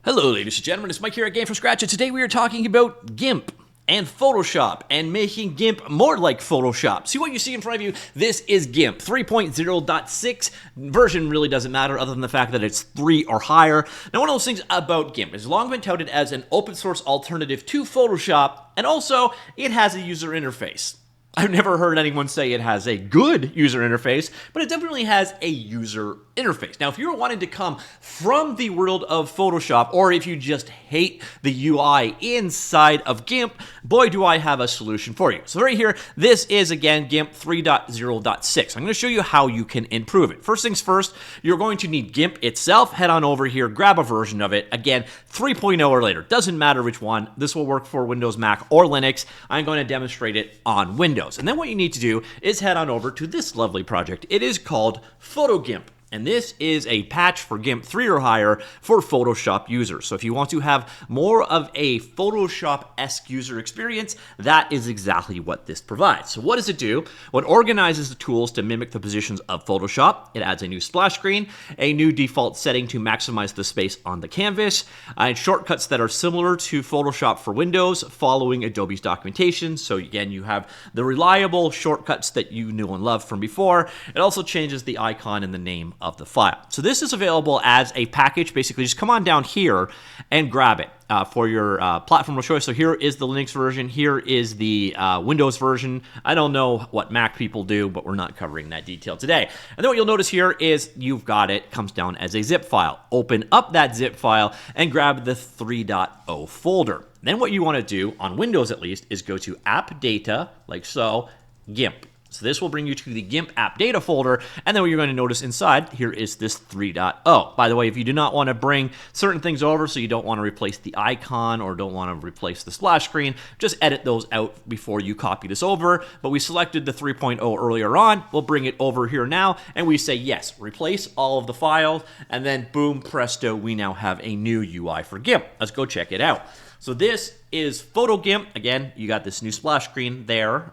Hello, ladies and gentlemen, it's Mike here at Gamefromscratch, and today we are talking about GIMP and Photoshop and making GIMP more like Photoshop. See what you see in front of you? This is GIMP 3.0.6. Version really doesn't matter other than the fact that it's 3 or higher. Now, one of those things about GIMP is long been touted as an open source alternative to Photoshop, and also it has a user interface. I've never heard anyone say it has a good user interface, but it definitely has a user interface. Now, if you're wanting to come from the world of Photoshop, or if you just hate the UI inside of GIMP, boy, do I have a solution for you. So right here, this is, again, GIMP 3.0.6. I'm going to show you how you can improve it. First things first, you're going to need GIMP itself. Head on over here, grab a version of it. Again, 3.0 or later. Doesn't matter which one. This will work for Windows, Mac, or Linux. I'm going to demonstrate it on Windows. And then what you need to do is head on over to this lovely project. It is called PhotoGIMP. And this is a patch for GIMP 3 or higher for Photoshop users. So if you want to have more of a Photoshop-esque user experience, that is exactly what this provides. So what does it do? Well, it organizes the tools to mimic the positions of Photoshop. It adds a new splash screen, a new default setting to maximize the space on the canvas, and shortcuts that are similar to Photoshop for Windows, following Adobe's documentation. So again, you have the reliable shortcuts that you knew and loved from before. It also changes the icon and the name of the file. So this is available as a package. Basically, just come on down here and grab it for your platform of choice. So here is the Linux version. Here is the Windows version. I don't know what Mac people do, but we're not covering that detail today. And then what you'll notice here is you've got it, comes down as a zip file. Open up that zip file and grab the 3.0 folder. Then what you want to do, on Windows at least, is go to App Data, like so, GIMP. So this will bring you to the GIMP app data folder, and then what you're going to notice inside here is this 3.0. By the way, if you do not want to bring certain things over, so you don't want to replace the icon or don't want to replace the splash screen, just edit those out before you copy this over. But we selected the 3.0 earlier on. We'll bring it over here now, and we say yes, replace all of the files, and then boom, presto, we now have a new UI for GIMP. Let's go check it out. So this is PhotoGIMP. Again, you got this new splash screen there.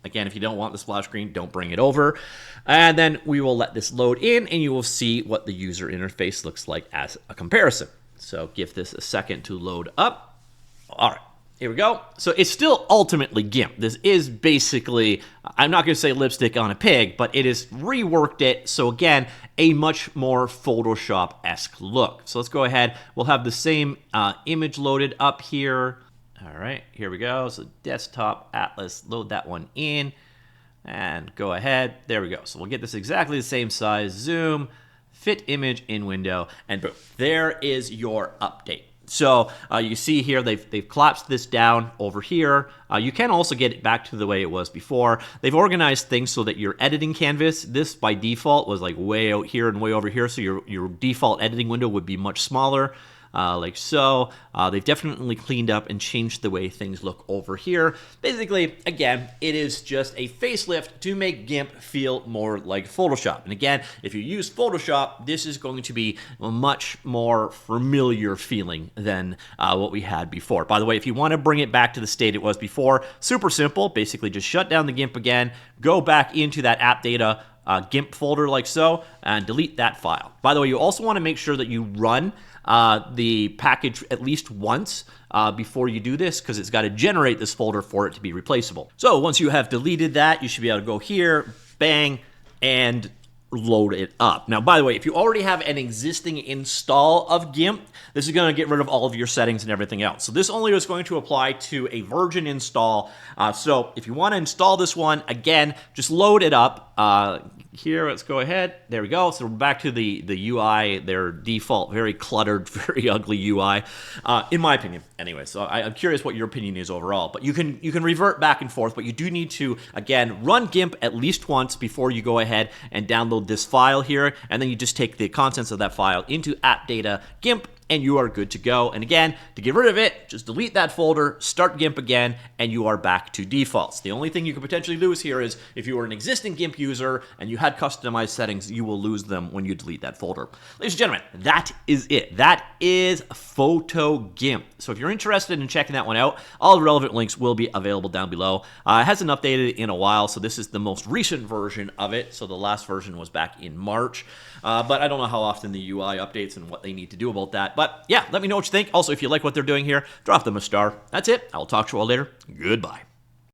Again, if you don't want the splash screen, don't bring it over. And then we will let this load in, and you will see what the user interface looks like as a comparison. So give this a second to load up. All right, here we go. So it's still ultimately GIMP. This is basically, I'm not going to say lipstick on a pig, but it has reworked it. So again, a much more Photoshop-esque look. So let's go ahead. We'll have the same image loaded up here. All right, here we go. So desktop atlas, load that one in and go ahead. There we go. So we'll get this exactly the same size. Zoom, fit image in window, and boom. There is your update. So you see here they've collapsed this down over here. You can also get it back to the way it was before. They've organized things so that your editing canvas, this by default was like way out here and way over here. So your default editing window would be much smaller. Like so. They've definitely cleaned up and changed the way things look over here. Basically, again, it is just a facelift to make GIMP feel more like Photoshop. And again, if you use Photoshop, this is going to be a much more familiar feeling than what we had before. By the way, if you want to bring it back to the state it was before, super simple. Basically, just shut down the GIMP again, go back into that app data GIMP folder like so, and delete that file. By the way, you also want to make sure that you run the package at least once before you do this, because it's got to generate this folder for it to be replaceable. So once you have deleted that, you should be able to go here, bang, and load it up. Now, by the way, if you already have an existing install of GIMP, this is going to get rid of all of your settings and everything else. So this only is going to apply to a version install. So if you want to install this one, again, just load it up. Here, let's go ahead. There we go. So we're back to the UI, their default, very cluttered, very ugly UI, in my opinion. Anyway, so I'm curious what your opinion is overall. But you can revert back and forth, but you do need to, again, run GIMP at least once before you go ahead and download this file here, and then you just take the contents of that file into app data GIMP, and you are good to go. And again, to get rid of it, just delete that folder, start GIMP again, and you are back to defaults. The only thing you could potentially lose here is if you were an existing GIMP user and you had customized settings, you will lose them when you delete that folder. Ladies and gentlemen, that is it. That is PhotoGIMP. So if you're interested in checking that one out, all the relevant links will be available down below. It hasn't updated in a while, so this is the most recent version of it. So the last version was back in March. But I don't know how often the UI updates and what they need to do about that. But yeah, let me know what you think. Also, if you like what they're doing here, drop them a star. That's it. I'll talk to you all later. Goodbye.